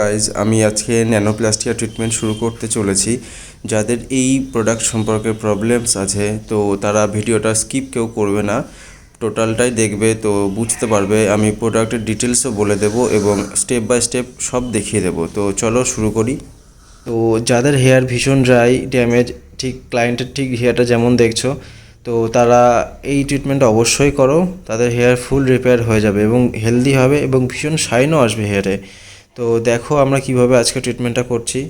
Guys, আমি আজকে nanoplastia treatment শুরু করতে চলেছি। যাদের এই প্রোডাক্ট সম্পর্কে প্রবলেমস আছে তো তারা ভিডিওটা স্কিপ কেউ করবে না, টোটালটাই দেখবে, তো বুঝতে পারবে। আমি প্রোডাক্টের ডিটেলসও বলে দেবো এবং স্টেপ বাই স্টেপ সব দেখিয়ে দেবো। তো চলো শুরু করি। তো যাদের হেয়ার ভীষণ ড্রাই, ড্যামেজ, ঠিক ক্লায়েন্টের ঠিক হেয়ারটা যেমন দেখছো, তো তারা এই ট্রিটমেন্ট অবশ্যই করো। তাদের হেয়ার ফুল রিপেয়ার হয়ে যাবে এবং হেলদি হবে এবং ভীষণ শাইনও আসবে হেয়ারে। তো দেখো আমরা কিভাবে আজকে ট্রিটমেন্টটা করছি।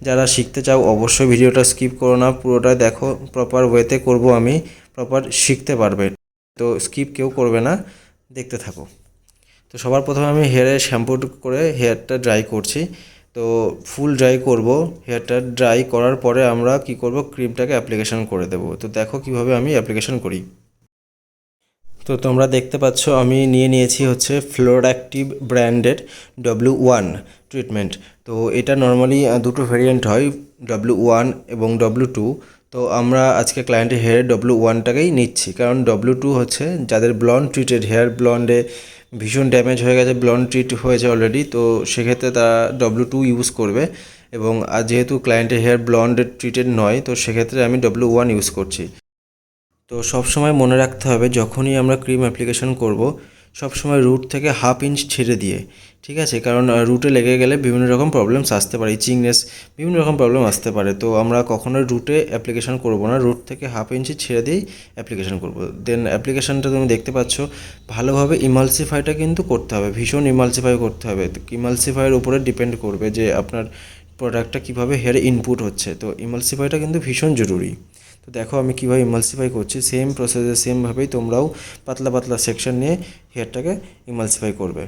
যারা শিখতে চাও অবশ্যই ভিডিওটা স্কিপ করো না, পুরোটা দেখো। প্রপার ওয়েতে করব আমি, প্রপার শিখতে পারবে। তো স্কিপ কেউ করবে না, দেখতে থাকো। তো সবার প্রথমে আমি হেয়ারে শ্যাম্পু করে হেয়ারটা ড্রাই করছি। তো ফুল ড্রাই করব। হেয়ারটা ড্রাই করার পরে আমরা কি করব, ক্রিমটাকে অ্যাপ্লিকেশন করে দেব। তো দেখো কিভাবে আমি অ্যাপ্লিকেশন করি। তো তোমরা দেখতে পাচ্ছ আমি নিয়েছি হচ্ছে ফ্লোরঅ্যাক্টিভ ব্র্যান্ডের W1 ট্রিটমেন্ট। তো এটা নর্মালি দুটো ভেরিয়েন্ট হয়, W1 এবং W2। তো আমরা আজকে ক্লায়েন্টের হেয়ারে W1টাকেই নিচ্ছি, কারণ W2 হচ্ছে যাদের ব্লন্ড ট্রিটেড হেয়ার, ব্লন্ডে ভীষণ ড্যামেজ হয়ে গেছে, ব্লন্ড ট্রিট হয়েছে অলরেডি, তো সেক্ষেত্রে তারা W2 ইউজ করবে। এবং যেহেতু ক্লায়েন্টের হেয়ার ব্লন্ড ট্রিটেড নয়, তো সেক্ষেত্রে আমি W1 ইউজ করছি। তো সবসময় মনে রাখতে হবে, যখনই আমরা ক্রিম অ্যাপ্লিকেশন করব, সবসময় রুট থেকে ½ ইঞ্চ ছেড়ে দিয়ে, ঠিক আছে? কারণ রুটে লেগে গেলে বিভিন্ন রকম প্রবলেমস আসতে পারে, ইচিংনেস, বিভিন্ন রকম প্রবলেম আসতে পারে। তো আমরা কখনোই রুটে অ্যাপ্লিকেশন করব না, রুট থেকে ½ ইঞ্চি ছেড়ে দিয়েই অ্যাপ্লিকেশন করব। দেন অ্যাপ্লিকেশনটা তুমি দেখতে পাচ্ছ, ভালোভাবে ইমালসিফাইটা কিন্তু করতে হবে, ভীষণ ইমালসিফাই করতে হবে। তো ইমালসিফাইয়ের উপরে ডিপেন্ড করবে যে আপনার প্রোডাক্টটা কীভাবে হেয়ারে ইনপুট হচ্ছে। তো ইমালসিফাইটা কিন্তু ভীষণ জরুরি। তো দেখো আমি কীভাবে ইমালসিফাই করছি, সেম প্রসেসে সেমভাবেই তোমরাও পাতলা পাতলা সেকশন নিয়ে হেয়ারটাকে ইমালসিফাই করবে।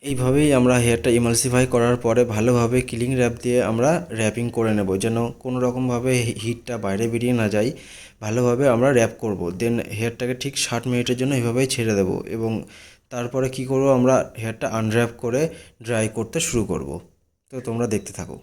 এইভাবেই আমরা হেয়ারটা ইমালসিফাই করার পরে ভালোভাবে কিলিং র্যাপ দিয়ে আমরা র্যাপিং করে নেব, যেন কোনো রকমভাবে হিটটা বাইরে বেরিয়ে না যায়। ভালোভাবে আমরা র্যাপ করব। দেন হেয়ারটাকে ঠিক 60 মিনিটের জন্য এভাবেই ছেড়ে দেব এবং তারপরে কি করব, আমরা হেয়ারটা আনর্যাপ করে ড্রাই করতে শুরু করব। তো তোমরা দেখতে থাকো।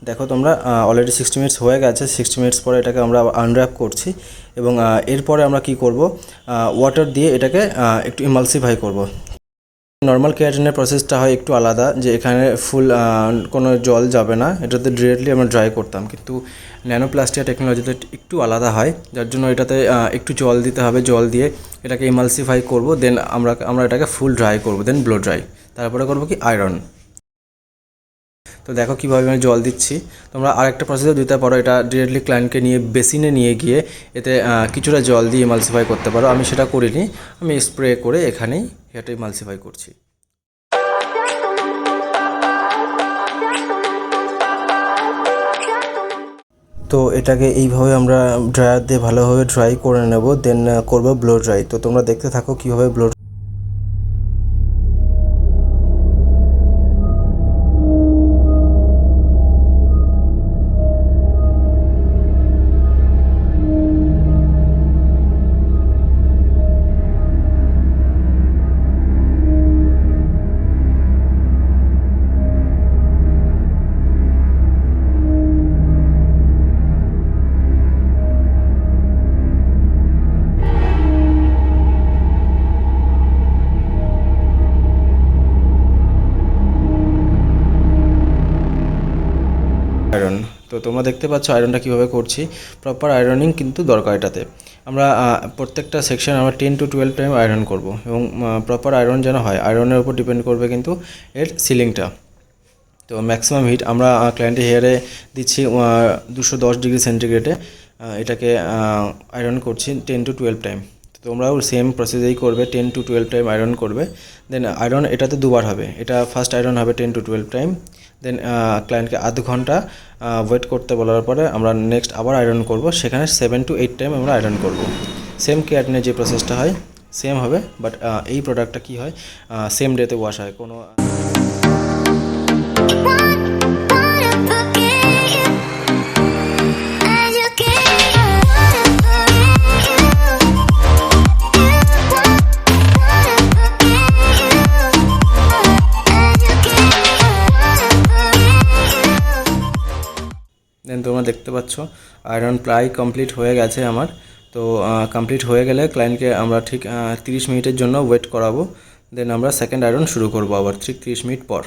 দেখো তোমরা অলরেডি 60 মিনিটস হয়ে গেছে। 60 মিনিটস পরে এটাকে আমরা আনর্যাপ করছি এবং এরপরে আমরা কি করব, ওয়াটার দিয়ে এটাকে একটু ইমালসিফাই করব। নর্মাল কেরাটিনের প্রসেসটা হয় একটু আলাদা, যে এখানে ফুল কোনো জল যাবে না, এটাতে ডিরেক্টলি আমরা ড্রাই করতাম। কিন্তু ন্যানোপ্লাস্টিয়া টেকনোলজিতে একটু আলাদা হয়, যার জন্য এটাতে একটু জল দিতে হবে। জল দিয়ে এটাকে ইমালসিফাই করব। দেন আমরা এটাকে ফুল ড্রাই করব, দেন ব্লো ড্রাই। তারপরে করব কি, আয়রন। তো দেখো কীভাবে আমি জল দিচ্ছি। তোমরা আরেকটা প্রসেসও দিতে পারো, এটা ডিরেক্টলি ক্লায়েন্টকে নিয়ে বেসিনে নিয়ে গিয়ে এতে কিছুটা জল দিয়ে ইমালসিফাই করতে পারো। আমি সেটা করিনি, আমি স্প্রে করে এখানেই এটা ইমালসিফাই করছি। তো এটাকে এইভাবে আমরা ড্রায়ার দিয়ে ভালোভাবে ড্রাই করে নেব, দেন করবো ব্লো ড্রাই। তো তোমরা দেখতে থাকো কীভাবে ব্লো। আয়রন, তো তোমরা দেখতে পাচ্ছ আয়রনটা কীভাবে করছি। প্রপার আয়রনিং কিন্তু দরকার এটাতে। আমরা প্রত্যেকটা সেকশন আমরা 10 to 12 টাইম আয়রন করব এবং প্রপার আয়রন যেন হয়, আয়রনের উপর ডিপেন্ড করবে কিন্তু এর সিলিংটা। তো ম্যাক্সিমাম হিট আমরা ক্লায়েন্টের হেয়ারে দিচ্ছি 210 ডিগ্রি সেন্টিগ্রেডে। এটাকে আয়রন করছি 10 to 12 টাইম। তোমরাও সেম প্রসেসেই করবে, 10 to 12 টাইম আয়রন করবে। দেন আয়রন এটাতে দুবার হবে, এটা ফার্স্ট আয়রন হবে 10 to 12 টাইম। দেন ক্লায়েন্টকে আধ ঘন্টা ওয়েট করতে বলার পরে আমরা নেক্সট আবার আয়রন করব, সেখানে 7 to 8 টাইম আমরা আয়রন করব। সেম কেরাটিনের যে প্রসেসটা হয় সেম হবে, বাট এই প্রোডাক্টটা কি হয় সেম ডেতে ওয়াশ হয়, কোনো দেন তোমরা দেখতে পাচ্ছ আয়রন প্রায় কমপ্লিট হয়ে গেছে আমার। তো কমপ্লিট হয়ে গেলে ক্লায়েন্টকে আমরা ঠিক 30 মিনিটের জন্য ওয়েট করাবো, দেন আমরা সেকেন্ড আয়রন শুরু করব আবার ঠিক 30 মিনিট পর।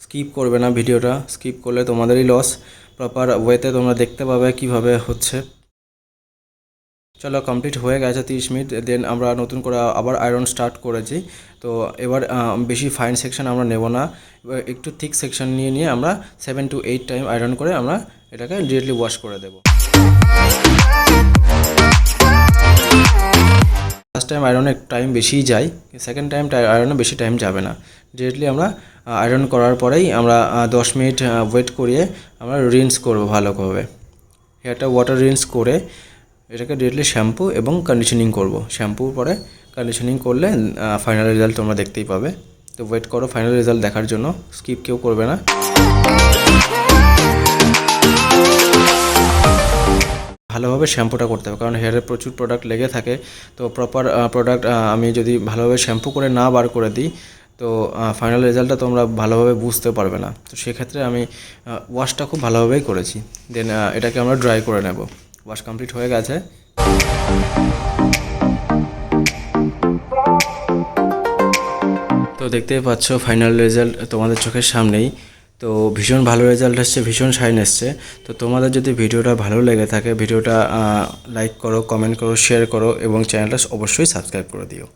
স্কিপ করবে না ভিডিওটা, স্কিপ করলে তোমাদেরই লস। প্রপার ওয়েতে তোমরা দেখতে পাবে কিভাবে হচ্ছে। চলো কমপ্লিট হয়ে গেছে 30 মিনিট, দেন আমরা নতুন করে আবার আয়রন স্টার্ট করেছি। তো এবার বেশি ফাইন সেকশন আমরা নেব না, এবার একটু থিক সেকশন নিয়ে আমরা 7 to 8 টাইম আয়রন করে আমরা এটাকে ডিরেক্টলি ওয়াশ করে দেব। ফার্স্ট টাইম আয়রনে টাইম বেশিই যায়, সেকেন্ড টাইম আয়রনে বেশি টাইম যাবে না। ডিরেক্টলি আমরা আয়রন করার পরেই আমরা 10 মিনিট ওয়েট করিয়ে আমরা রিন্স করব ভালোভাবে। হেয়ারটা ওয়াটার রিন্স করে এটাকে ডিরেক্টলি শ্যাম্পু এবং কন্ডিশনিং করব। শ্যাম্পুর পরে কন্ডিশনিং করলে ফাইনাল রেজাল্ট তোমরা দেখতেই পাবে। তো ওয়েট করো ফাইনাল রেজাল্ট দেখার জন্য, স্কিপ কেউ করবে না। ভালোভাবে শ্যাম্পুটা করতে হবে, কারণ হেয়ারে প্রচুর প্রোডাক্ট লেগে থাকে। তো প্রপার প্রোডাক্ট আমি যদি ভালোভাবে শ্যাম্পু করে না বার করে দিই তো ফাইনাল রেজাল্টটা তোমরা ভালোভাবে বুঝতে পারবে না। তো সেক্ষেত্রে আমি ওয়াশটা খুব ভালোভাবেই করেছি। দেন এটাকে আমরা ড্রাই করে নেব। ওয়াশ কমপ্লিট হয়ে গেছে। তো দেখতেই পাচ্ছ ফাইনাল রেজাল্ট তোমাদের চোখের সামনেই। তো ভীষণ ভালো রেজাল্ট এসছে, ভীষণ শাইন এসছে। তো তোমাদের যদি ভিডিওটা ভালো লেগে থাকে ভিডিওটা লাইক করো, কমেন্ট করো, শেয়ার করো এবং চ্যানেলটা অবশ্যই সাবস্ক্রাইব করে দিও।